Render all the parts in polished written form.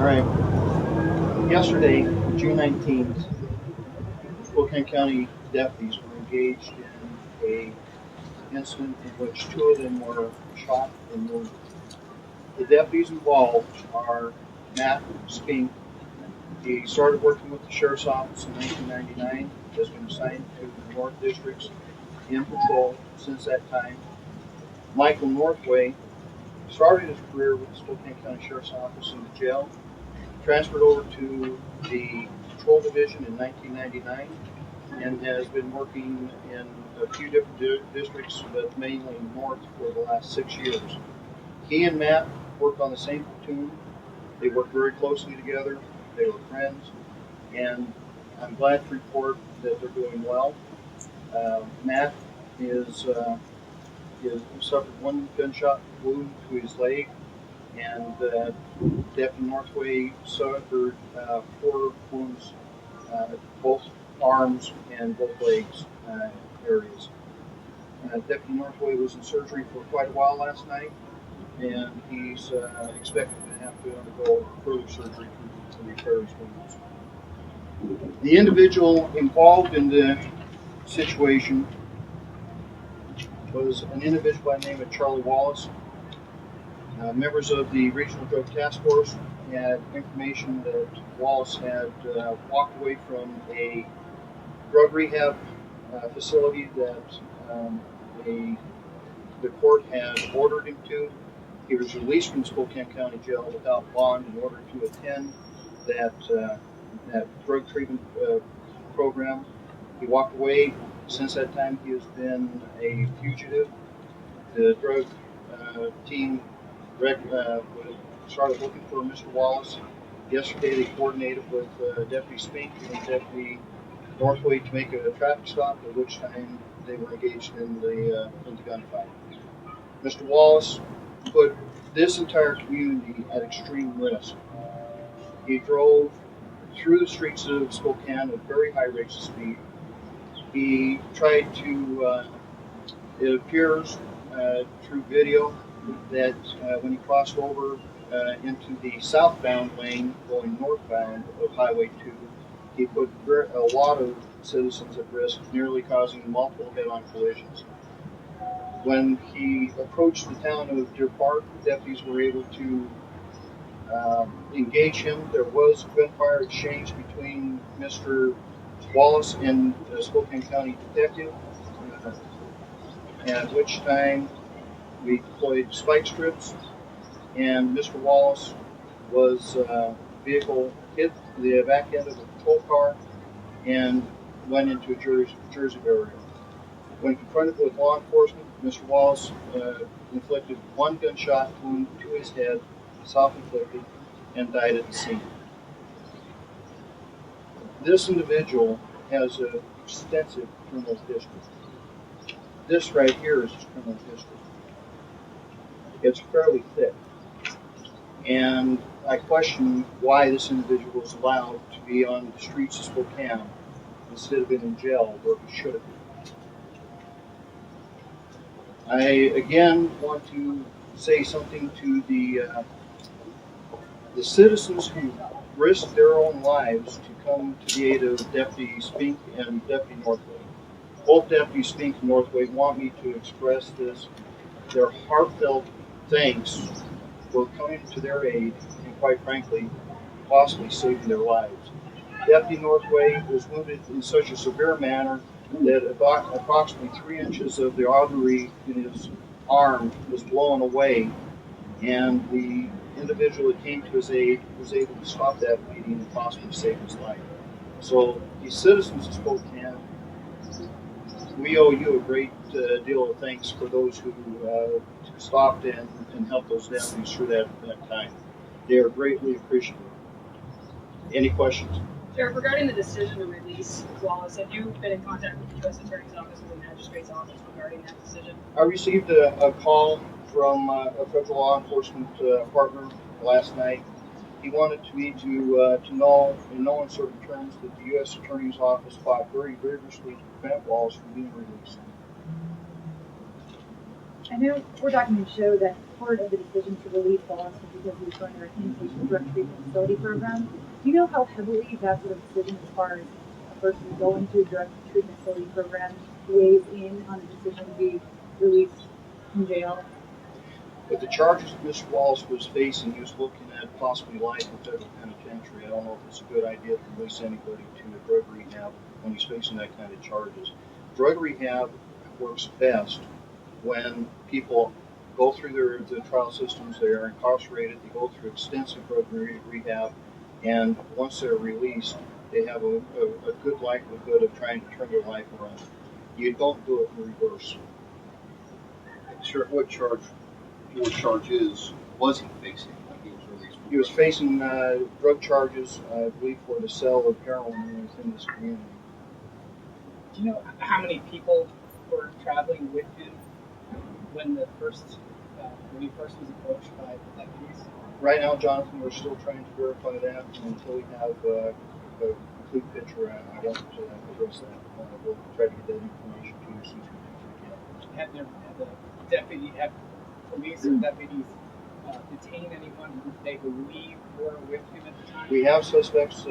All right. Yesterday, June 19th, Spokane County deputies were engaged in a incident in which two of them were shot and wounded. The deputies involved are Matt Spink. He started working with the Sheriff's Office in 1999, has been assigned to the North Districts in patrol since that time. Michael Northway started his career with the Spokane County Sheriff's Office in the jail, transferred over to the Patrol Division in 1999, and has been working in a few different districts, but mainly north for the last 6 years. He and Matt worked on the same platoon. They worked very closely together. They were friends, and I'm glad to report that they're doing well. Matt is suffered one gunshot wound to his leg, and Deputy Northway suffered four wounds, both arms and both legs areas. Deputy Northway was in surgery for quite a while last night, and he's expected to have to undergo further surgery to repair his wounds. The individual involved in the situation was an individual by the name of Charlie Wallace. Members of the Regional Drug Task Force had information that Wallace had walked away from a drug rehab facility that the court had ordered him to. He was released from Spokane County Jail without bond in order to attend that drug treatment program. He walked away. Since that time, he has been a fugitive. The drug team started looking for Mr. Wallace. Yesterday, they coordinated with Deputy Spink and Deputy Northway to make a traffic stop, at which time they were engaged in the gunfight. Mr. Wallace put this entire community at extreme risk. He drove through the streets of Spokane at very high rates of speed. He tried to, it appears through video, that when he crossed over into the southbound lane going northbound of Highway 2, he put a lot of citizens at risk, nearly causing multiple head-on collisions. When he approached the town of Deer Park, deputies were able to engage him. There was gunfire exchange between Mr. Wallace and the Spokane County detective, at which time we deployed spike strips, and Mr. Wallace was vehicle hit the back end of a patrol car and went into a Jersey barrier. When confronted with law enforcement, Mr. Wallace inflicted one gunshot wound to his head, self-inflicted, and died at the scene. This individual has an extensive criminal history. This right here is his criminal history. It's fairly thick. And I question why this individual was allowed to be on the streets of Spokane instead of being in jail where he should have been. I again want to say something to the citizens who risked their own lives to come to the aid of Deputy Spink and Deputy Northway. Both Deputy Spink and Northway want me to express their heartfelt thanks for coming to their aid and, quite frankly, possibly saving their lives. Deputy Northway was wounded in such a severe manner that about approximately 3 inches of the artery in his arm was blown away, and the individual that came to his aid was able to stop that bleeding and possibly save his life. So, the citizens of Spokane, we owe you a great deal of thanks for those who stopped and helped those deputies through that time. They are greatly appreciated. Any questions? Sheriff, regarding the decision to release Wallace, have you been in contact with the U.S. Attorney's Office or the Magistrate's Office regarding that decision? I received a call from a federal law enforcement partner last night. He wanted me to know in no uncertain terms that the U.S. Attorney's Office fought very vigorously to prevent Wallace from being released. I know court documents show that part of the decision to release Wallace was because he was going to an inpatient drug treatment facility program. Do you know how heavily that sort of decision, as far as a person going to a drug treatment facility program, weighs in on the decision to be released from jail? But the charges that Mr. Wallace was facing, he was looking at possibly life in federal penitentiary. I don't know if it's a good idea to release anybody to a drug rehab when he's facing that kind of charges. Drug rehab works best when people go through the trial systems, they are incarcerated, they go through extensive drug rehab, and once they're released, they have a good likelihood of trying to turn their life around. You don't do it in reverse. Sure, what charge was he facing when he was released? He was facing drug charges, I believe, for the sale of heroin within this community. Do you know how many people were traveling with him when he first was approached by the deputies? Right now, Jonathan, we're still trying to verify that, and until we have a complete picture, I won't address that. We'll try to get that information to you as soon as we can. Have police or deputies detain anyone who they believe were with him at the time? We have suspects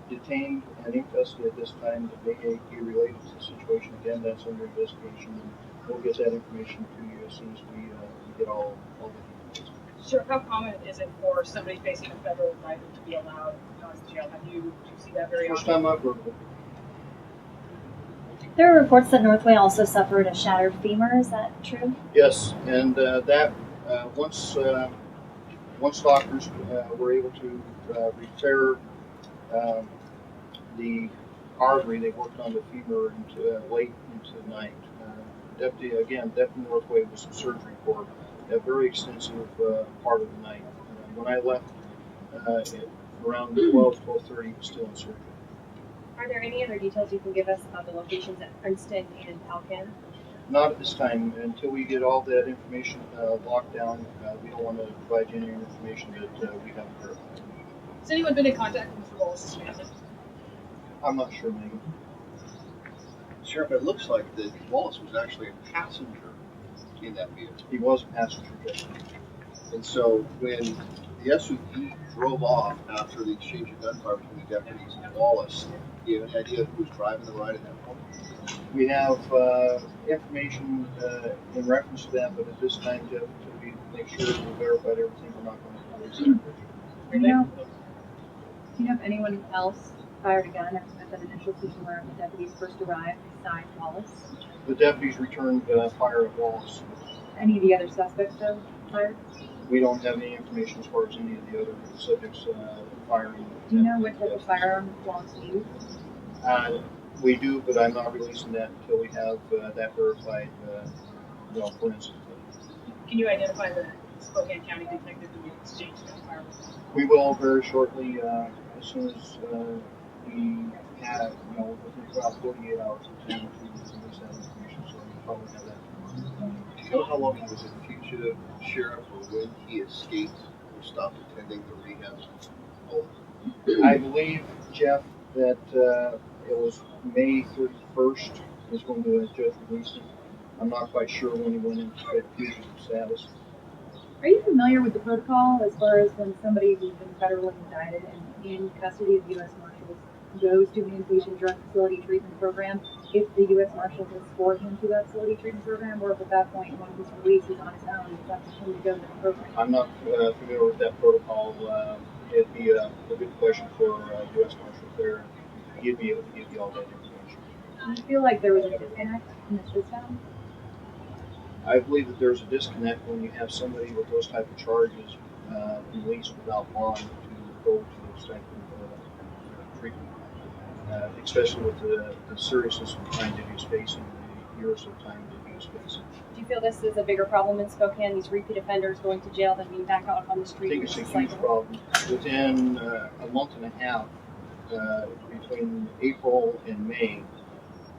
detained and in custody at this time that may be related to the situation. Again, that's under investigation, and we'll get that information to you as soon as we get all the details. Sure. How common is it for somebody facing a federal indictment to be allowed out of jail? Do you see that very often? First time I've heard of it. There are reports that Northway also suffered a shattered femur. Is that true? Yes, and once doctors were able to repair the artery, they worked on the femur late into the night. Deputy Northway was in surgery for a very extensive part of the night. When I left around 12:30, he was still in surgery. Are there any other details you can give us about the locations at Princeton and Alcan? Not at this time. Until we get all that information locked down, we don't want to provide you any information that we haven't verified. Has anyone been in contact with Mr. Wallace's family? I'm not sure, Megan. Sheriff, it looks like that Wallace was actually a passenger in that vehicle. He was a passenger, yes. And so when the SUV drove off after the exchange of gunfire between the deputies and Wallace, do you have any idea who was driving the ride at that point? We have information in reference to that, but at this time, Jeff, until we make sure that we verified everything, we're not going to release that. Do you know if anyone else fired a gun at the initial scene where the deputies first arrived besides Wallace? The deputies returned fire at Wallace. Any of the other suspects though fired? We don't have any information as far as any of the other subjects firing. Do you know what type of firearm Wallace used? We do, but I'm not releasing that until we have that verified, for instance. Can you identify the Spokane County detective who exchanged gunfire with him? We will very shortly, as soon as we have, within about 48 hours of time to release that information, so we'll probably have that tomorrow. Do you know how long he was a fugitive, Sheriff, or when he escaped or stopped attending the rehab home? I believe, Jeff, that it was May 31st is when the judge released him. I'm not quite sure when he went into fugitive status. Are you familiar with the protocol as far as when somebody who's been federally indicted and in custody of U.S. Marshals goes to an inpatient drug facility treatment program, if the U.S. Marshals escort him to that facility treatment program, or if at that point when he's released he's on his own, it's up to him to go to the program? I'm not familiar with that protocol. It'd be a good question for U.S. Marshals there. He'd be able to give you all that information. Do you feel like there was a disconnect in the system? I believe that there's a disconnect when you have somebody with those type of charges released without bond to go to those type of treatment, especially with the seriousness of the crime that he was facing, the years of time that he was facing. Do you feel this is a bigger problem in Spokane, these repeat offenders going to jail than being back out on the I street? think it's a huge problem. Within a month and a half, between April and May,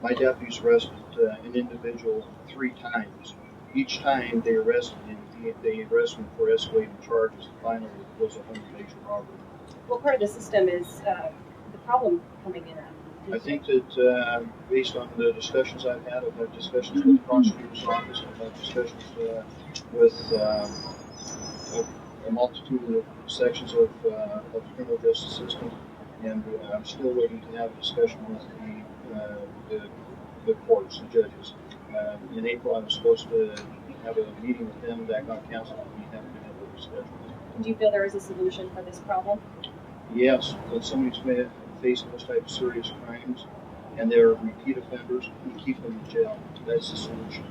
my deputies arrested an individual 3 times. Each time they arrested him, they arrested him for escalating charges. The final was a home invasion robbery. What part of the system is the problem coming in at? I think that based on the discussions I've had discussions with the prosecutor's office, I've had discussions with a multitude of sections of the criminal justice system, and I'm still waiting to have a discussion with the courts, the judges. In April, I was supposed to have a meeting with them back on council, and we haven't been able to schedule it. Do you feel there is a solution for this problem? Yes, when somebody's facing those type of serious crimes and they're repeat offenders, we keep them in jail. That's the solution.